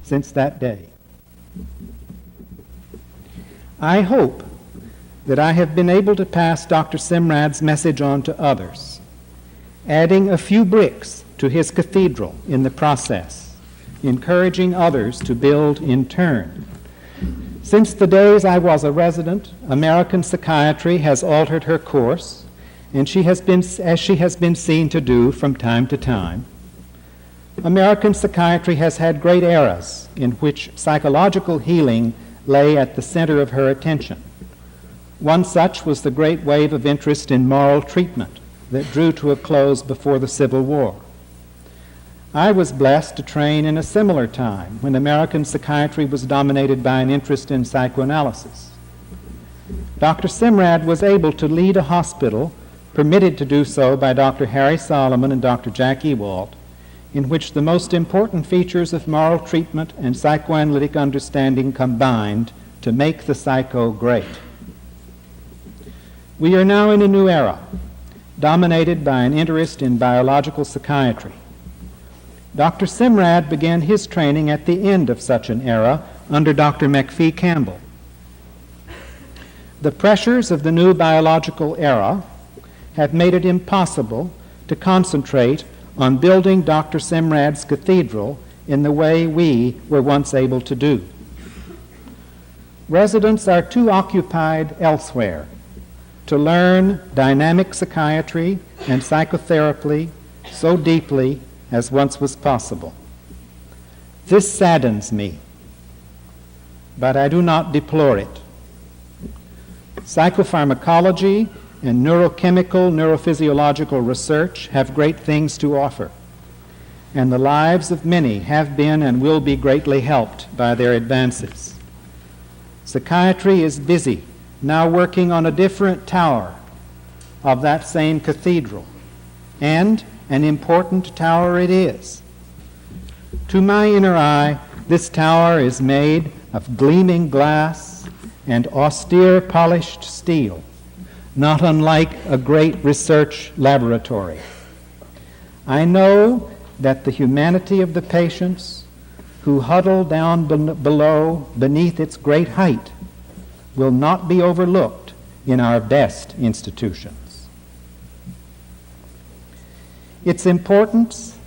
since that day. I hope that I have been able to pass Dr. Semrad's message on to others, adding a few bricks to his cathedral in the process, encouraging others to build in turn. Since the days I was a resident, American psychiatry has altered her course, and as she has been seen to do from time to time. American psychiatry has had great eras in which psychological healing lay at the center of her attention. One such was the great wave of interest in moral treatment that drew to a close before the Civil War. I was blessed to train in a similar time when American psychiatry was dominated by an interest in psychoanalysis. Dr. Semrad was able to lead a hospital, permitted to do so by Dr. Harry Solomon and Dr. Jack Ewalt, in which the most important features of moral treatment and psychoanalytic understanding combined to make the psycho great. We are now in a new era, dominated by an interest in biological psychiatry. Dr. Semrad began his training at the end of such an era under Dr. McPhee Campbell. The pressures of the new biological era have made it impossible to concentrate on building Dr. Semrad's cathedral in the way we were once able to do. Residents are too occupied elsewhere to learn dynamic psychiatry and psychotherapy so deeply as once was possible. This saddens me, but I do not deplore it. Psychopharmacology and neurochemical, neurophysiological research have great things to offer, and the lives of many have been and will be greatly helped by their advances. Psychiatry is busy now working on a different tower of that same cathedral, and an important tower it is. To my inner eye, this tower is made of gleaming glass and austere polished steel, not unlike a great research laboratory. I know that the humanity of the patients who huddle down below beneath its great height will not be overlooked in our best institutions. Its importance,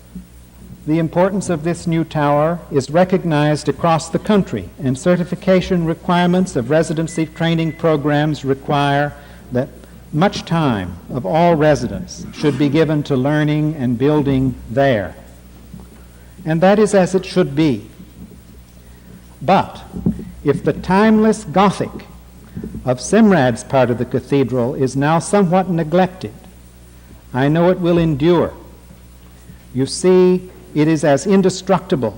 the importance of this new tower, is recognized across the country, and certification requirements of residency training programs require that much time of all residents should be given to learning and building there. And that is as it should be. But if the timeless Gothic of Semrad's part of the cathedral is now somewhat neglected, I know it will endure. You see, it is as indestructible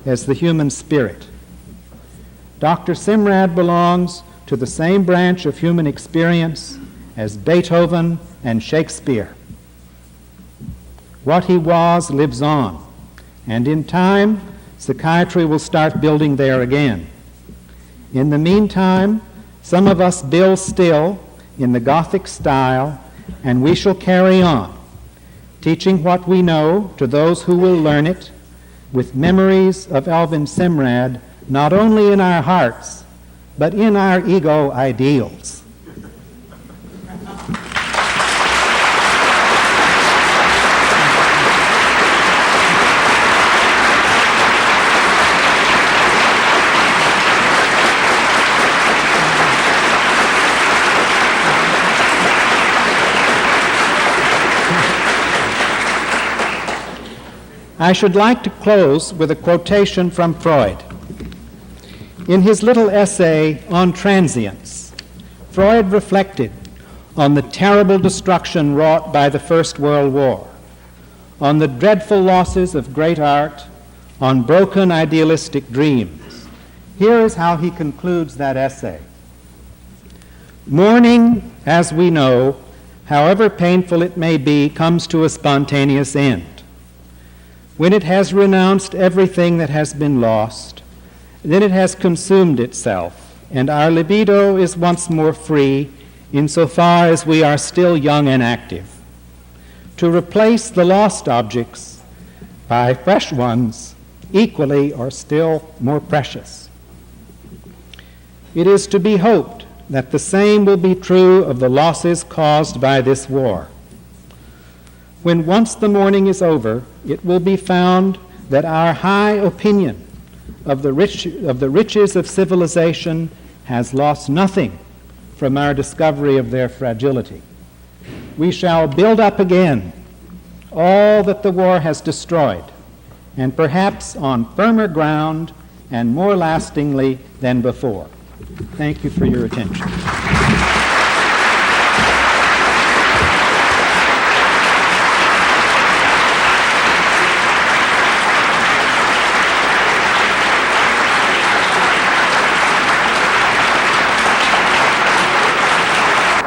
as the human spirit. Dr. Semrad belongs to the same branch of human experience as Beethoven and Shakespeare. What he was lives on, and in time, psychiatry will start building there again. In the meantime, some of us build still in the Gothic style, and we shall carry on, teaching what we know to those who will learn it, with memories of Alvin Semrad not only in our hearts, but in our ego ideals. I should like to close with a quotation from Freud. In his little essay on transience, Freud reflected on the terrible destruction wrought by the First World War, on the dreadful losses of great art, on broken idealistic dreams. Here is how he concludes that essay. Mourning, as we know, however painful it may be, comes to a spontaneous end. When it has renounced everything that has been lost, then it has consumed itself, and our libido is once more free insofar as we are still young and active. To replace the lost objects by fresh ones equally or still more precious. It is to be hoped that the same will be true of the losses caused by this war. When once the mourning is over, it will be found that our high opinion of the riches of civilization has lost nothing from our discovery of their fragility. We shall build up again all that the war has destroyed, and perhaps on firmer ground and more lastingly than before. Thank you for your attention.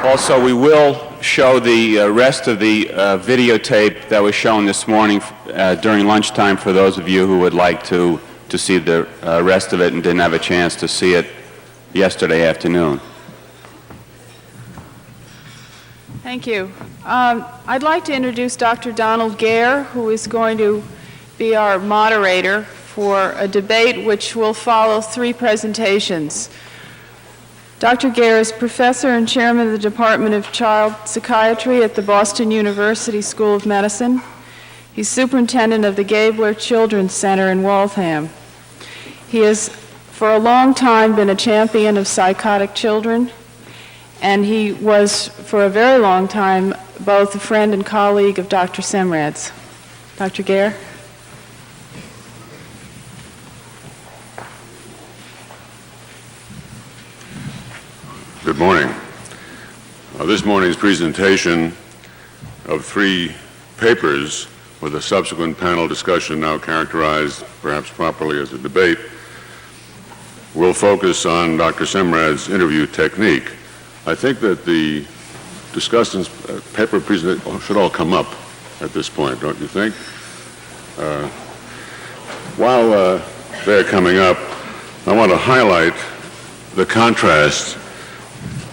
Also, we will show the rest of the videotape that was shown this morning during lunchtime for those of you who would like to see the rest of it and didn't have a chance to see it yesterday afternoon. Thank you. I'd like to introduce Dr. Donald Gare, who is going to be our moderator for a debate which will follow 3 presentations. Dr. Gare is professor and chairman of the Department of Child Psychiatry at the Boston University School of Medicine. He's superintendent of the Gabler Children's Center in Waltham. He has for a long time been a champion of psychotic children, and he was for a very long time both a friend and colleague of Dr. Semrad's. Dr. Gare? Good morning. This morning's presentation of 3 papers with a subsequent panel discussion now characterized perhaps properly as a debate will focus on Dr. Semrad's interview technique. I think that the discussant's paper presentation should all come up at this point, don't you think? While they're coming up, I want to highlight the contrast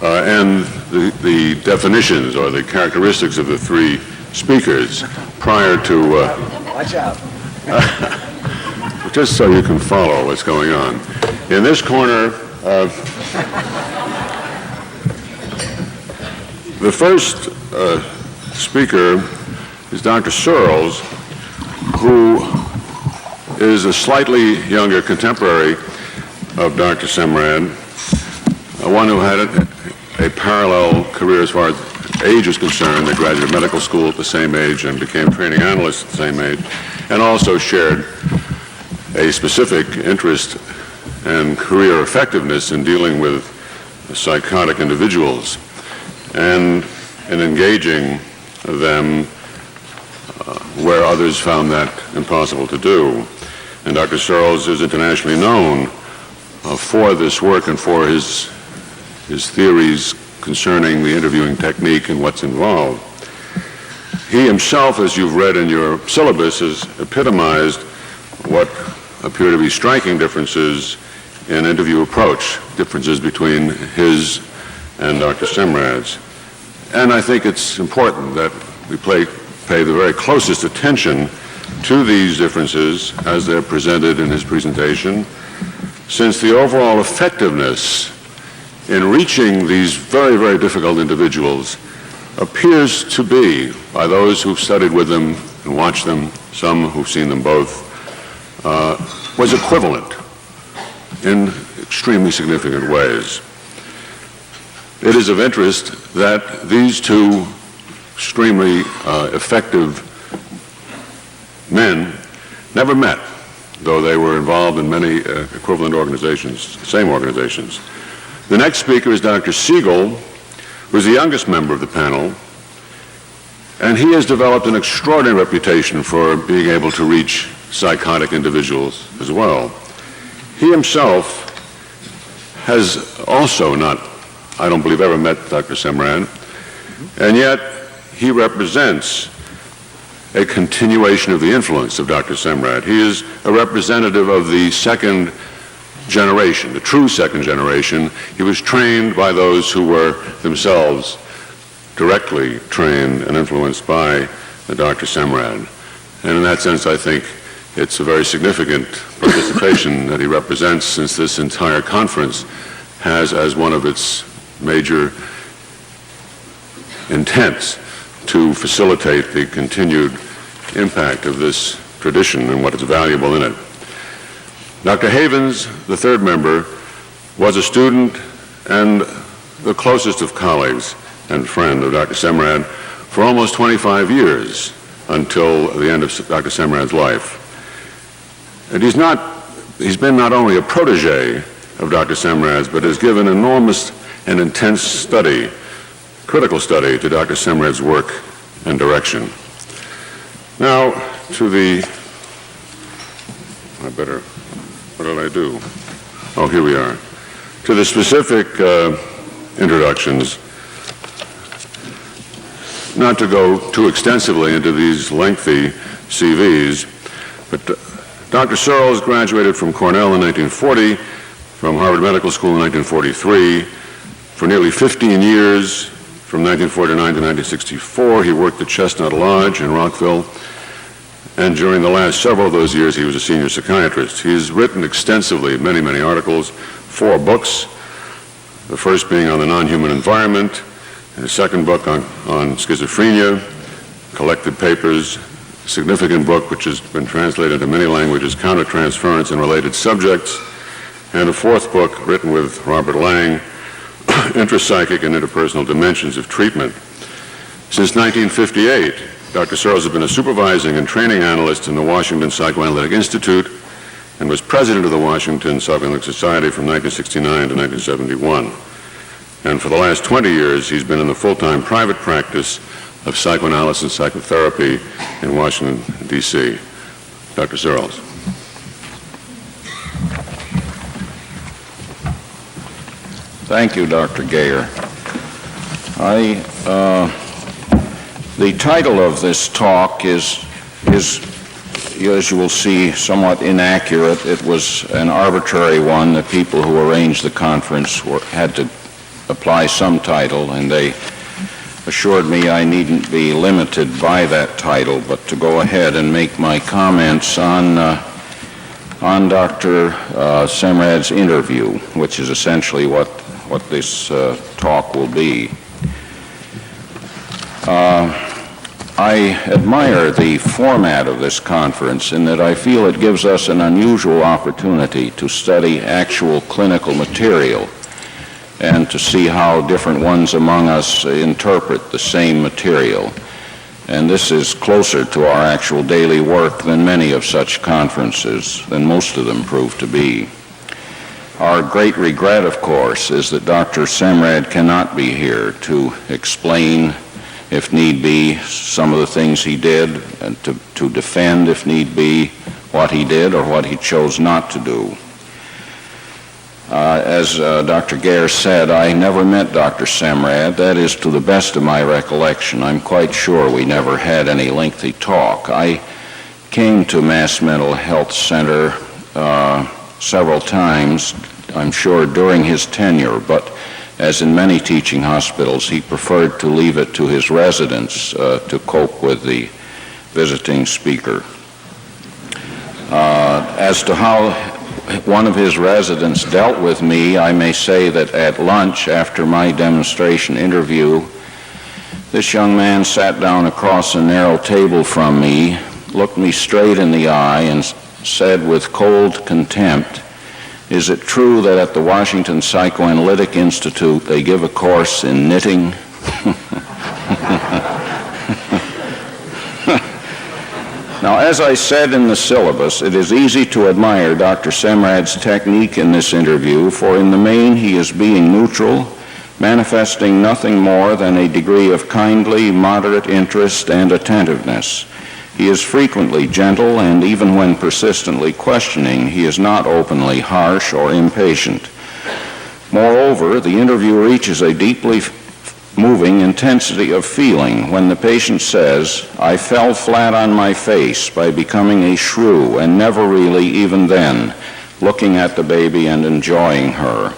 and the definitions or the characteristics of the 3 speakers prior to... Watch out. Just so you can follow what's going on. In this corner, the first speaker is Dr. Searles, who is a slightly younger contemporary of Dr. Semrad, one who had a parallel career as far as age is concerned. They graduated medical school at the same age and became training analysts at the same age, and also shared a specific interest and career effectiveness in dealing with psychotic individuals and in engaging them where others found that impossible to do. And Dr. Searles is internationally known for this work and for his theories concerning the interviewing technique and what's involved. He himself, as you've read in your syllabus, has epitomized what appear to be striking differences in interview approach, differences between his and Dr. Semrad's. And I think it's important that we pay the very closest attention to these differences as they're presented in his presentation, since the overall effectiveness in reaching these very, very difficult individuals appears to be, by those who've studied with them and watched them, some who've seen them both, was equivalent in extremely significant ways. It is of interest that these 2 extremely effective men never met, though they were involved in many equivalent organizations, same organizations. The next speaker is Dr. Siegel, who's the youngest member of the panel, and he has developed an extraordinary reputation for being able to reach psychotic individuals as well. He himself has also not, I don't believe, ever met Dr. Semrad, and yet he represents a continuation of the influence of Dr. Semrad. He is a representative of the second generation, the true second generation. He was trained by those who were themselves directly trained and influenced by Dr. Semrad. And in that sense, I think it's a very significant participation that he represents, since this entire conference has as one of its major intents to facilitate the continued impact of this tradition and what is valuable in it. Dr. Havens, the third member, was a student and the closest of colleagues and friend of Dr. Semrad for almost 25 years, until the end of Dr. Semrad's life. And he's been not only a protege of Dr. Semrad's, but has given enormous and intense study, critical study, to Dr. Semrad's work and direction. Now, to the, what did I do? Oh, here we are. To the specific introductions, not to go too extensively into these lengthy CVs, but Dr. Searles graduated from Cornell in 1940, from Harvard Medical School in 1943. For nearly 15 years, from 1949 to 1964, he worked at Chestnut Lodge in Rockville, and during the last several of those years, he was a senior psychiatrist. He has written extensively, many, many articles, 4 books, the first being on the non-human environment, and the second book on schizophrenia, collected papers, a significant book which has been translated into many languages, Countertransference and Related Subjects, and a 4th book written with Robert Lang, Intrapsychic and Interpersonal Dimensions of Treatment. Since 1958, Dr. Searles has been a supervising and training analyst in the Washington Psychoanalytic Institute and was president of the Washington Psychoanalytic Society from 1969 to 1971. And for the last 20 years, he's been in the full-time private practice of psychoanalysis and psychotherapy in Washington, D.C. Dr. Searles. Thank you, Dr. Gayer. The title of this talk is, as you will see, somewhat inaccurate. It was an arbitrary one. The people who arranged the conference had to apply some title, and they assured me I needn't be limited by that title, but to go ahead and make my comments on Dr. Semrad's interview, which is essentially what this talk will be. I admire the format of this conference in that I feel it gives us an unusual opportunity to study actual clinical material and to see how different ones among us interpret the same material. And this is closer to our actual daily work than many of such conferences, than most of them prove to be. Our great regret, of course, is that Dr. Semrad cannot be here to explain, if need be, some of the things he did, and to defend, if need be, what he did or what he chose not to do. As Dr. Gayer said, I never met Dr. Semrad. That is, to the best of my recollection. I'm quite sure we never had any lengthy talk. I came to Mass Mental Health Center several times, I'm sure, during his tenure, but as in many teaching hospitals, he preferred to leave it to his residents to cope with the visiting speaker. As to how one of his residents dealt with me, I may say that at lunch after my demonstration interview, this young man sat down across a narrow table from me, looked me straight in the eye, and said with cold contempt, "Is it true that at the Washington Psychoanalytic Institute they give a course in knitting?" Now, as I said in the syllabus, it is easy to admire Dr. Semrad's technique in this interview, for in the main he is being neutral, manifesting nothing more than a degree of kindly, moderate interest and attentiveness. He is frequently gentle, and even when persistently questioning, he is not openly harsh or impatient. Moreover, the interview reaches a deeply moving intensity of feeling when the patient says, "I fell flat on my face by becoming a shrew and never really, even then, looking at the baby and enjoying her."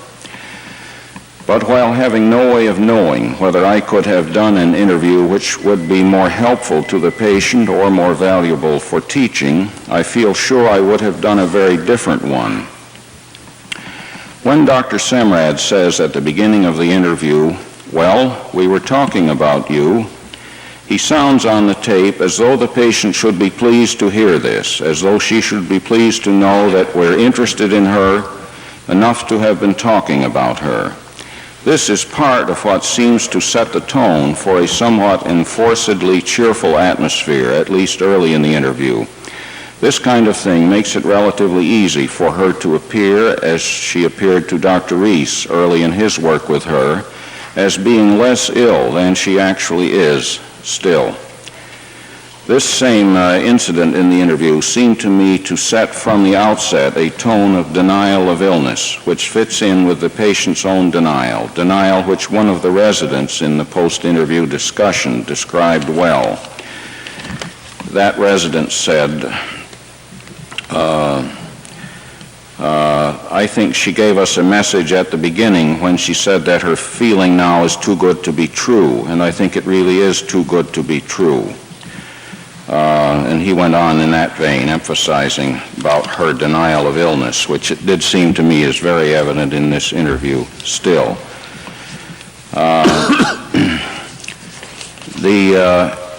But while having no way of knowing whether I could have done an interview which would be more helpful to the patient or more valuable for teaching, I feel sure I would have done a very different one. When Dr. Semrad says at the beginning of the interview, "Well, we were talking about you," he sounds on the tape as though the patient should be pleased to hear this, as though she should be pleased to know that we're interested in her enough to have been talking about her. This is part of what seems to set the tone for a somewhat enforcedly cheerful atmosphere, at least early in the interview. This kind of thing makes it relatively easy for her to appear, as she appeared to Dr. Reese early in his work with her, as being less ill than she actually is still. This same incident in the interview seemed to me to set from the outset a tone of denial of illness, which fits in with the patient's own denial which one of the residents in the post-interview discussion described well. That resident said, I think she gave us a message at the beginning when she said that her feeling now is too good to be true, and I think it really is too good to be true. And he went on in that vein, emphasizing about her denial of illness, which it did seem to me is very evident in this interview still.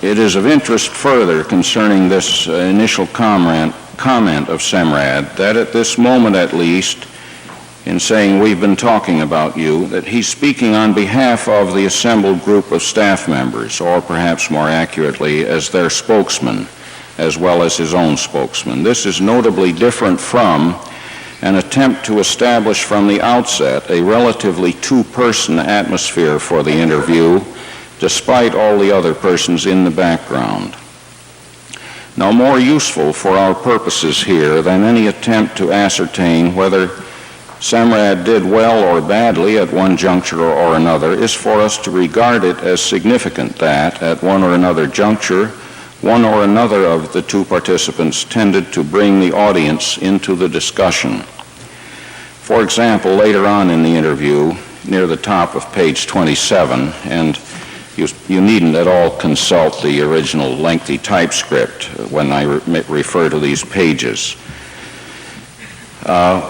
It is of interest further concerning this initial comment of Semrad that at this moment at least, in saying we've been talking about you, that he's speaking on behalf of the assembled group of staff members, or perhaps more accurately as their spokesman, as well as his own spokesman. This is notably different from an attempt to establish from the outset a relatively two-person atmosphere for the interview, despite all the other persons in the background. Now, more useful for our purposes here than any attempt to ascertain whether Semrad did well or badly at one juncture or another is for us to regard it as significant that, at one or another juncture, one or another of the two participants tended to bring the audience into the discussion. For example, later on in the interview, near the top of page 27, and you needn't at all consult the original lengthy typescript when I refer to these pages.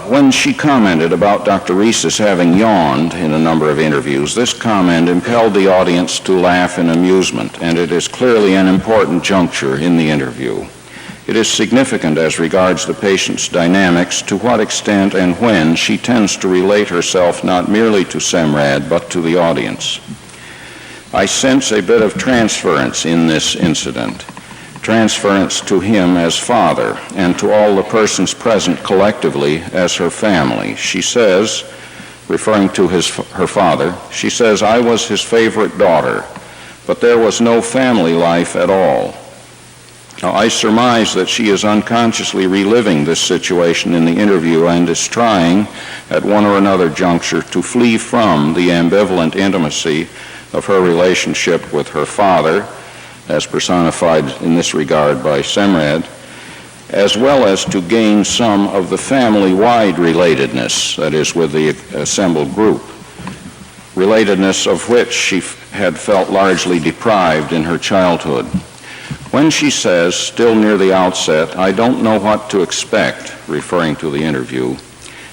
When she commented about Dr. Reese's having yawned in a number of interviews, this comment impelled the audience to laugh in amusement, and it is clearly an important juncture in the interview. It is significant as regards the patient's dynamics to what extent and when she tends to relate herself not merely to Semrad but to the audience. I sense a bit of transference in this incident. Transference to him as father and to all the persons present collectively as her family. She says, referring to her father, she says, "I was his favorite daughter, but there was no family life at all." Now, I surmise that she is unconsciously reliving this situation in the interview and is trying, at one or another juncture, to flee from the ambivalent intimacy of her relationship with her father, as personified in this regard by Semrad, as well as to gain some of the family-wide relatedness, that is, with the assembled group, relatedness of which she had felt largely deprived in her childhood. When she says, still near the outset, "I don't know what to expect," referring to the interview,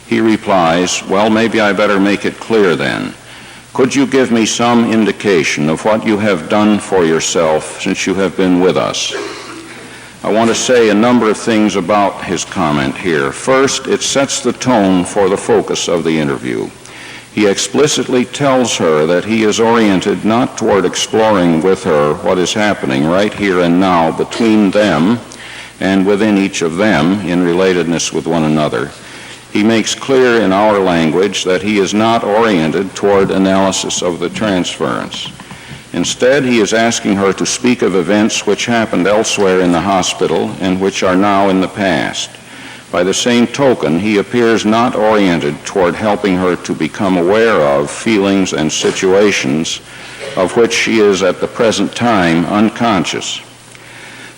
he replies, "Well, maybe I better make it clear then. Could you give me some indication of what you have done for yourself since you have been with us?" I want to say a number of things about his comment here. First, it sets the tone for the focus of the interview. He explicitly tells her that he is oriented not toward exploring with her what is happening right here and now between them and within each of them in relatedness with one another. He makes clear in our language that he is not oriented toward analysis of the transference. Instead, he is asking her to speak of events which happened elsewhere in the hospital and which are now in the past. By the same token, he appears not oriented toward helping her to become aware of feelings and situations of which she is at the present time unconscious.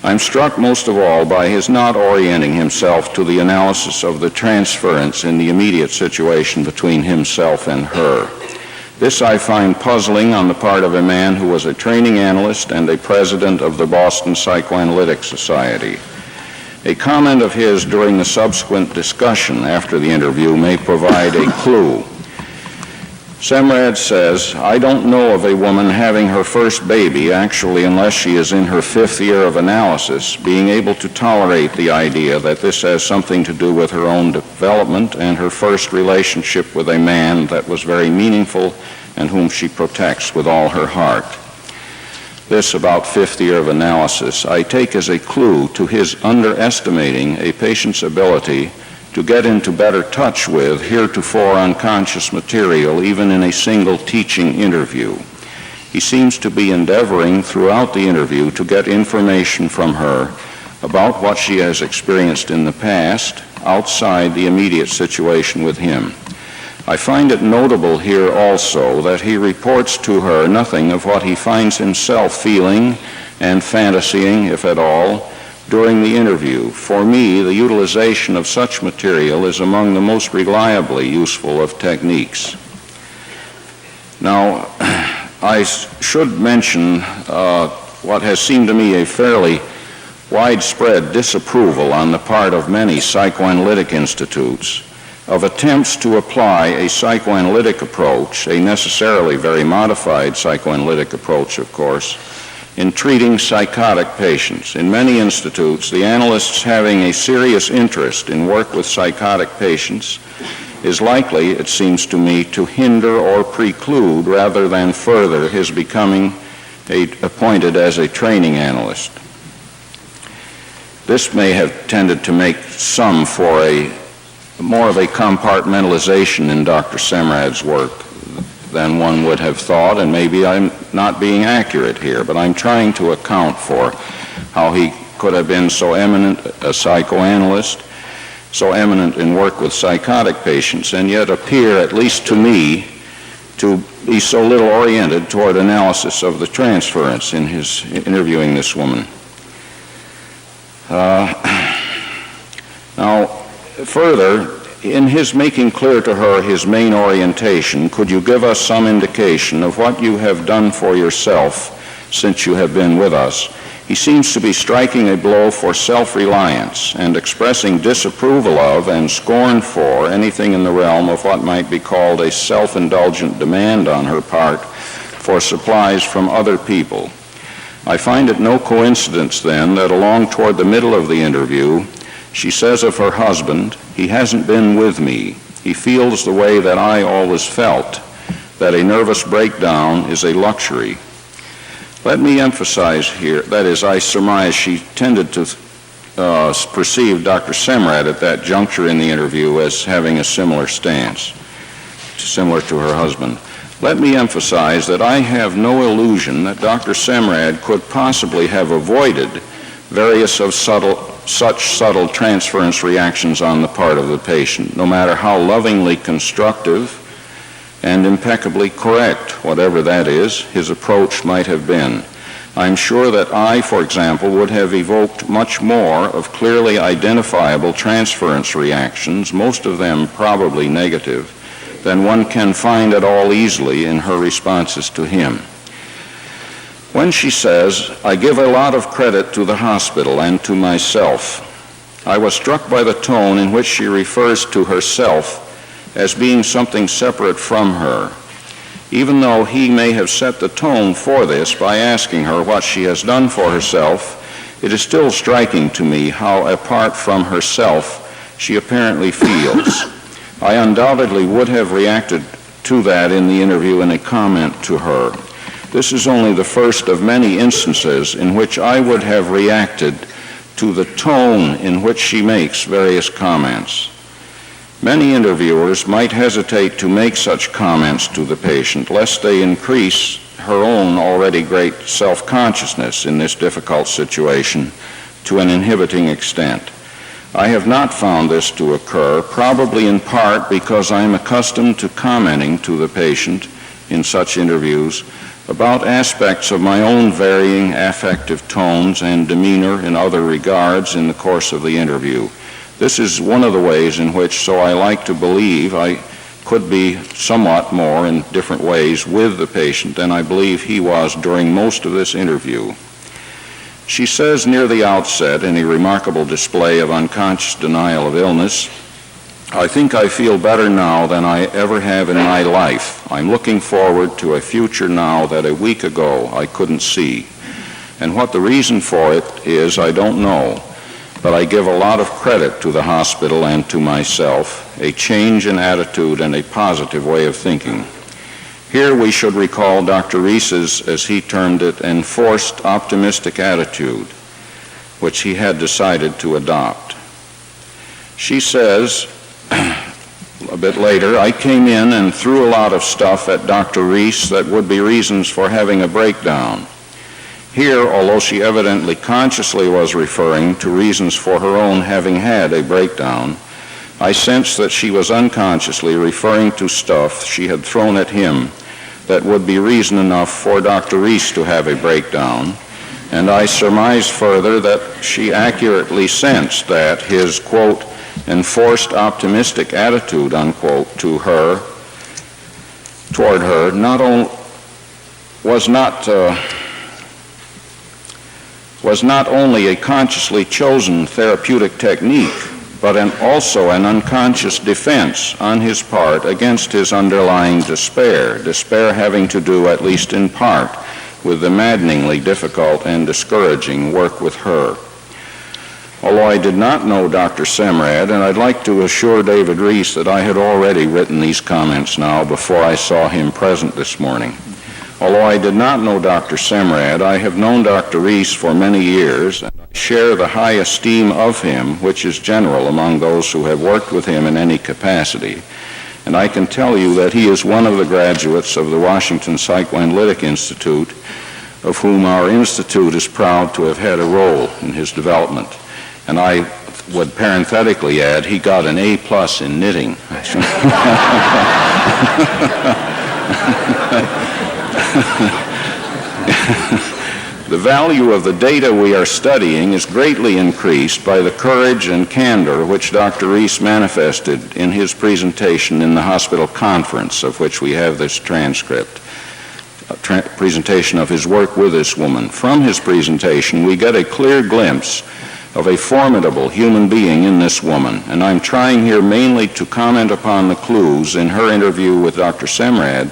I'm struck most of all by his not orienting himself to the analysis of the transference in the immediate situation between himself and her. This I find puzzling on the part of a man who was a training analyst and a president of the Boston Psychoanalytic Society. A comment of his during the subsequent discussion after the interview may provide a clue. Semrad says, "I don't know of a woman having her first baby, actually unless she is in her 5th year of analysis, being able to tolerate the idea that this has something to do with her own development and her first relationship with a man that was very meaningful and whom she protects with all her heart." This about 5th year of analysis I take as a clue to his underestimating a patient's ability to get into better touch with heretofore unconscious material even in a single teaching interview. He seems to be endeavoring throughout the interview to get information from her about what she has experienced in the past outside the immediate situation with him. I find it notable here also that he reports to her nothing of what he finds himself feeling and fantasying, if at all, during the interview. For me, the utilization of such material is among the most reliably useful of techniques. Now, I should mention what has seemed to me a fairly widespread disapproval on the part of many psychoanalytic institutes of attempts to apply a psychoanalytic approach, a necessarily very modified psychoanalytic approach, of course, in treating psychotic patients. In many institutes, the analysts having a serious interest in work with psychotic patients is likely, it seems to me, to hinder or preclude rather than further his becoming appointed as a training analyst. This may have tended to make some for more of a compartmentalization in Dr. Semrad's work than one would have thought, and maybe I'm not being accurate here, but I'm trying to account for how he could have been so eminent a psychoanalyst, so eminent in work with psychotic patients, and yet appear, at least to me, to be so little oriented toward analysis of the transference in his interviewing this woman. Now, further, in his making clear to her his main orientation, could you give us some indication of what you have done for yourself since you have been with us? He seems to be striking a blow for self-reliance and expressing disapproval of and scorn for anything in the realm of what might be called a self-indulgent demand on her part for supplies from other people. I find it no coincidence, then, that along toward the middle of the interview, she says of her husband, "He hasn't been with me. He feels the way that I always felt, that a nervous breakdown is a luxury." Let me emphasize here, that is, I surmise she tended to perceive Dr. Semrad at that juncture in the interview as having a similar stance, similar to her husband. Let me emphasize that I have no illusion that Dr. Semrad could possibly have avoided various of such subtle transference reactions on the part of the patient, no matter how lovingly constructive and impeccably correct, whatever that is, his approach might have been. I'm sure that I, for example, would have evoked much more of clearly identifiable transference reactions, most of them probably negative, than one can find at all easily in her responses to him. When she says, "I give a lot of credit to the hospital and to myself," I was struck by the tone in which she refers to herself as being something separate from her. Even though he may have set the tone for this by asking her what she has done for herself, it is still striking to me how apart from herself she apparently feels. I undoubtedly would have reacted to that in the interview in a comment to her. This is only the first of many instances in which I would have reacted to the tone in which she makes various comments. Many interviewers might hesitate to make such comments to the patient, lest they increase her own already great self-consciousness in this difficult situation to an inhibiting extent. I have not found this to occur, probably in part because I am accustomed to commenting to the patient in such interviews about aspects of my own varying affective tones and demeanor in other regards in the course of the interview. This is one of the ways in which, so I like to believe, I could be somewhat more in different ways with the patient than I believe he was during most of this interview. She says near the outset, in a remarkable display of unconscious denial of illness, "I think I feel better now than I ever have in my life. I'm looking forward to a future now that a week ago I couldn't see. And what the reason for it is, I don't know. But I give a lot of credit to the hospital and to myself, a change in attitude and a positive way of thinking." Here we should recall Dr. Rees's, as he termed it, enforced optimistic attitude, which he had decided to adopt. She says, a bit later, "I came in and threw a lot of stuff at Dr. Rees that would be reasons for having a breakdown." Here, although she evidently consciously was referring to reasons for her own having had a breakdown, I sensed that she was unconsciously referring to stuff she had thrown at him that would be reason enough for Dr. Rees to have a breakdown, and I surmised further that she accurately sensed that his, quote, enforced optimistic attitude, unquote, toward her, was not only a consciously chosen therapeutic technique, but also an unconscious defense on his part against his underlying despair having to do, at least in part, with the maddeningly difficult and discouraging work with her. Although I did not know Dr. Semrad, and I'd like to assure David Rees that I had already written these comments now before I saw him present this morning. Although I did not know Dr. Semrad, I have known Dr. Rees for many years, and I share the high esteem of him, which is general among those who have worked with him in any capacity. And I can tell you that he is one of the graduates of the Washington Psychoanalytic Institute, of whom our institute is proud to have had a role in his development. And I would parenthetically add, he got an A+ in knitting. The value of the data we are studying is greatly increased by the courage and candor which Dr. Rees manifested in his presentation in the hospital conference, of which we have this transcript, presentation of his work with this woman. From his presentation, we get a clear glimpse of a formidable human being in this woman, and I'm trying here mainly to comment upon the clues in her interview with Dr. Semrad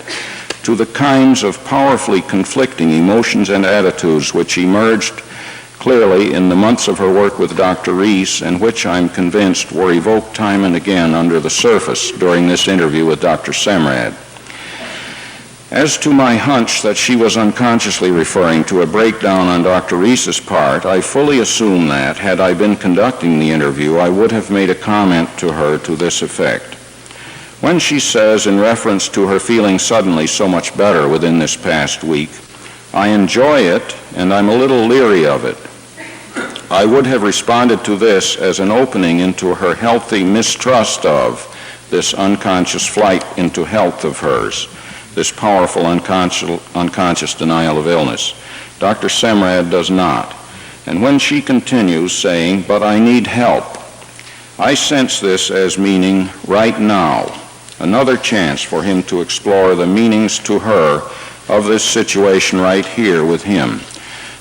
to the kinds of powerfully conflicting emotions and attitudes which emerged clearly in the months of her work with Dr. Rees, and which I'm convinced were evoked time and again under the surface during this interview with Dr. Semrad. As to my hunch that she was unconsciously referring to a breakdown on Dr. Rees's part, I fully assume that, had I been conducting the interview, I would have made a comment to her to this effect. When she says, in reference to her feeling suddenly so much better within this past week, "I enjoy it and I'm a little leery of it," I would have responded to this as an opening into her healthy mistrust of this unconscious flight into health of hers, this powerful unconscious denial of illness. Dr. Semrad does not. And when she continues saying, "But I need help," I sense this as meaning right now, another chance for him to explore the meanings to her of this situation right here with him.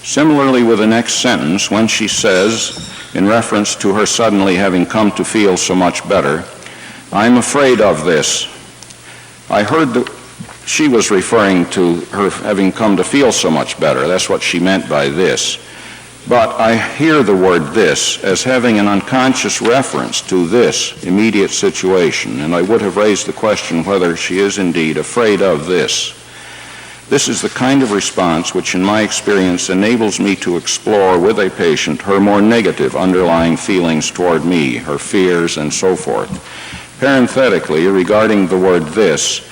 Similarly with the next sentence, when she says, in reference to her suddenly having come to feel so much better, "I'm afraid of this." I heard that she was referring to her having come to feel so much better. That's what she meant by this. But I hear the word "this" as having an unconscious reference to this immediate situation, and I would have raised the question whether she is indeed afraid of this. This is the kind of response which, in my experience, enables me to explore with a patient her more negative underlying feelings toward me, her fears, and so forth. Parenthetically, regarding the word "this,"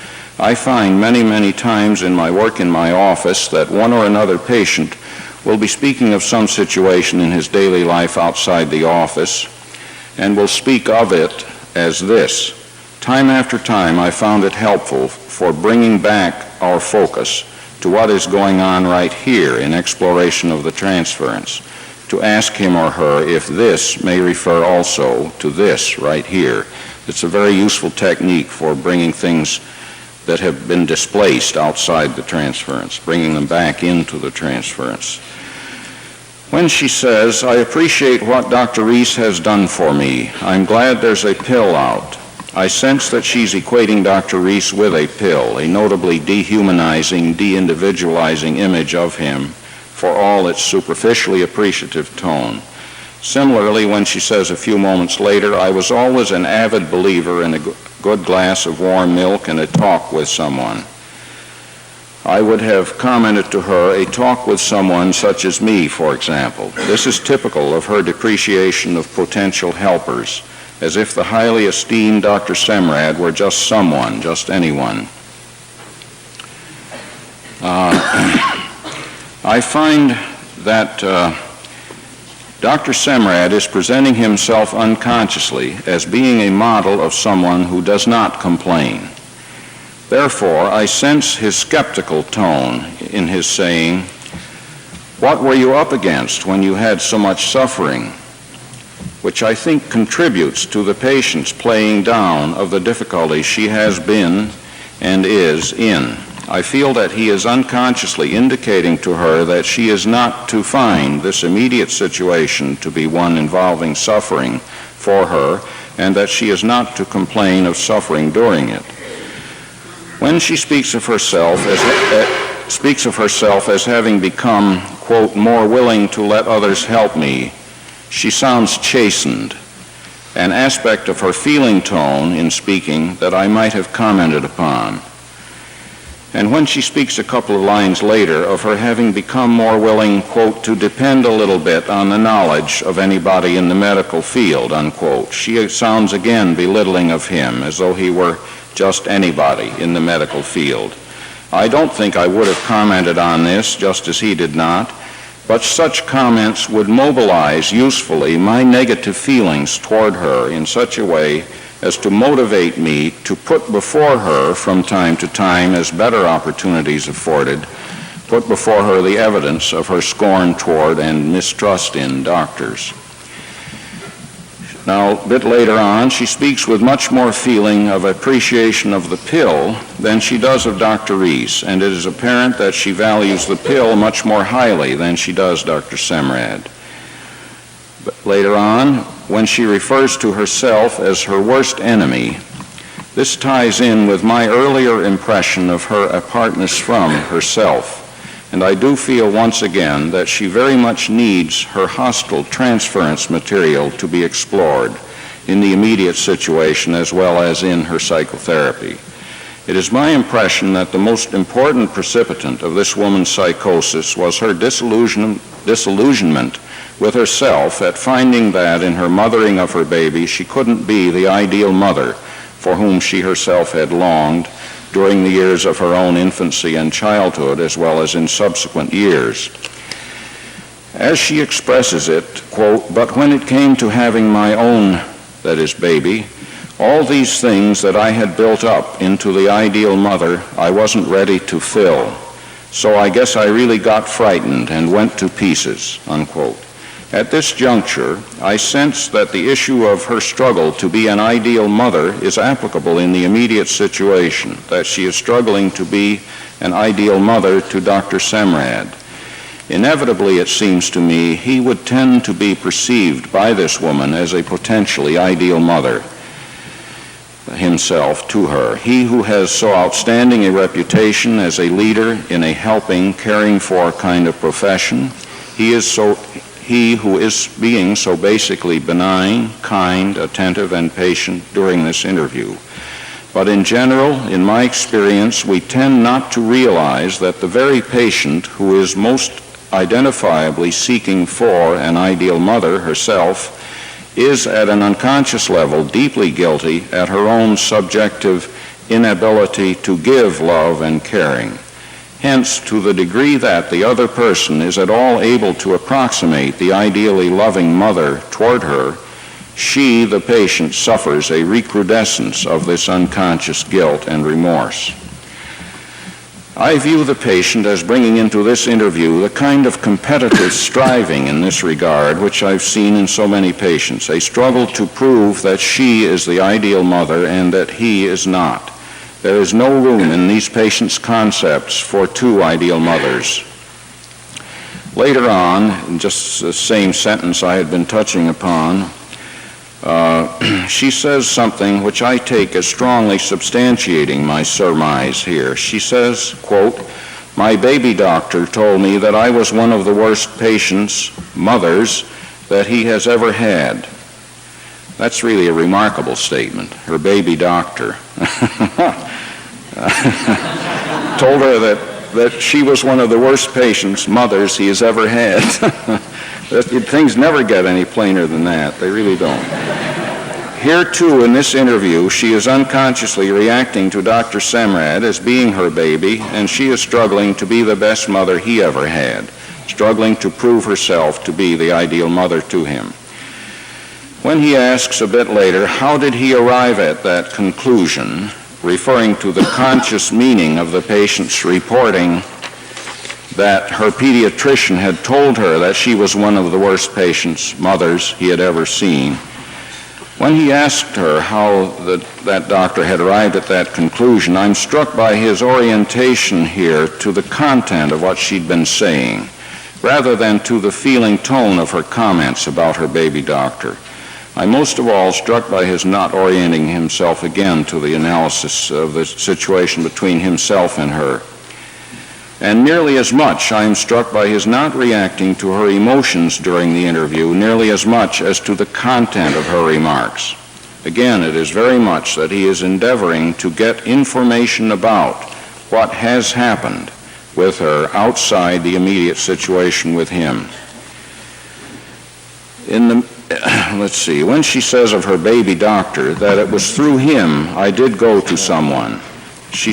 I find many, many times in my work in my office that one or another patient will be speaking of some situation in his daily life outside the office and will speak of it as this. Time after time, I found it helpful for bringing back our focus to what is going on right here in exploration of the transference. to ask him or her if this may refer also to this right here. It's a very useful technique for bringing things that have been displaced outside the transference, bringing them back into the transference. When she says, "I appreciate what Dr. Reese has done for me. I'm glad there's a pill out," I sense that she's equating Dr. Reese with a pill, a notably dehumanizing, de-individualizing image of him for all its superficially appreciative tone. Similarly, when she says a few moments later, "I was always an avid believer in a good glass of warm milk and a talk with someone," I would have commented to her, "A talk with someone such as me, for example." This is typical of her depreciation of potential helpers, as if the highly esteemed Dr. Semrad were just someone, just anyone. I find that Dr. Semrad is presenting himself unconsciously as being a model of someone who does not complain. Therefore, I sense his skeptical tone in his saying, "What were you up against when you had so much suffering?" which I think contributes to the patient's playing down of the difficulty she has been and is in. I feel that he is unconsciously indicating to her that she is not to find this immediate situation to be one involving suffering for her, and that she is not to complain of suffering during it. When she speaks of herself as having become, quote, "more willing to let others help me," she sounds chastened, an aspect of her feeling tone in speaking that I might have commented upon. And when she speaks a couple of lines later of her having become more willing, quote, "to depend a little bit on the knowledge of anybody in the medical field," unquote, she sounds again belittling of him as though he were just anybody in the medical field. I don't think I would have commented on this, just as he did not, but such comments would mobilize usefully my negative feelings toward her in such a way as to motivate me to put before her from time to time, as better opportunities afforded, put before her the evidence of her scorn toward and mistrust in doctors. Now, a bit later on, she speaks with much more feeling of appreciation of the pill than she does of Dr. Reese, and it is apparent that she values the pill much more highly than she does Dr. Semrad. But later on, when she refers to herself as her worst enemy, this ties in with my earlier impression of her apartness from herself, and I do feel once again that she very much needs her hostile transference material to be explored in the immediate situation as well as in her psychotherapy. It is my impression that the most important precipitant of this woman's psychosis was her disillusionment with herself at finding that in her mothering of her baby she couldn't be the ideal mother for whom she herself had longed during the years of her own infancy and childhood as well as in subsequent years. As she expresses it, quote, "But when it came to having my own, that is baby, all these things that I had built up into the ideal mother I wasn't ready to fill. So I guess I really got frightened and went to pieces," unquote. At this juncture, I sense that the issue of her struggle to be an ideal mother is applicable in the immediate situation, that she is struggling to be an ideal mother to Dr. Semrad. Inevitably, it seems to me, he would tend to be perceived by this woman as a potentially ideal mother himself to her. He who has so outstanding a reputation as a leader in a helping, caring for kind of profession, he who is being so basically benign, kind, attentive, and patient during this interview. But in general, in my experience, we tend not to realize that the very patient who is most identifiably seeking for an ideal mother herself is at an unconscious level deeply guilty at her own subjective inability to give love and caring. Hence, to the degree that the other person is at all able to approximate the ideally loving mother toward her, she, the patient, suffers a recrudescence of this unconscious guilt and remorse. I view the patient as bringing into this interview the kind of competitive striving in this regard which I've seen in so many patients, a struggle to prove that she is the ideal mother and that he is not. There is no room in these patients' concepts for two ideal mothers. Later on, in just the same sentence I had been touching upon, she says something which I take as strongly substantiating my surmise here. She says, quote, "My baby doctor told me that I was one of the worst patients, mothers, that he has ever had." That's really a remarkable statement. Her baby doctor told her that she was one of the worst patients, mothers, he has ever had. Things never get any plainer than that. They really don't. Here, too, in this interview, she is unconsciously reacting to Dr. Semrad as being her baby, and she is struggling to be the best mother he ever had, struggling to prove herself to be the ideal mother to him. When he asks a bit later, how did he arrive at that conclusion, referring to the conscious meaning of the patient's reporting that her pediatrician had told her that she was one of the worst patients, mothers, he had ever seen, when he asked her how that doctor had arrived at that conclusion, I'm struck by his orientation here to the content of what she'd been saying, rather than to the feeling tone of her comments about her baby doctor. I'm most of all struck by his not orienting himself again to the analysis of the situation between himself and her. And nearly as much, I am struck by his not reacting to her emotions during the interview, nearly as much as to the content of her remarks. Again, it is very much that he is endeavoring to get information about what has happened with her outside the immediate situation with him. When she says of her baby doctor that it was through him I did go to someone, she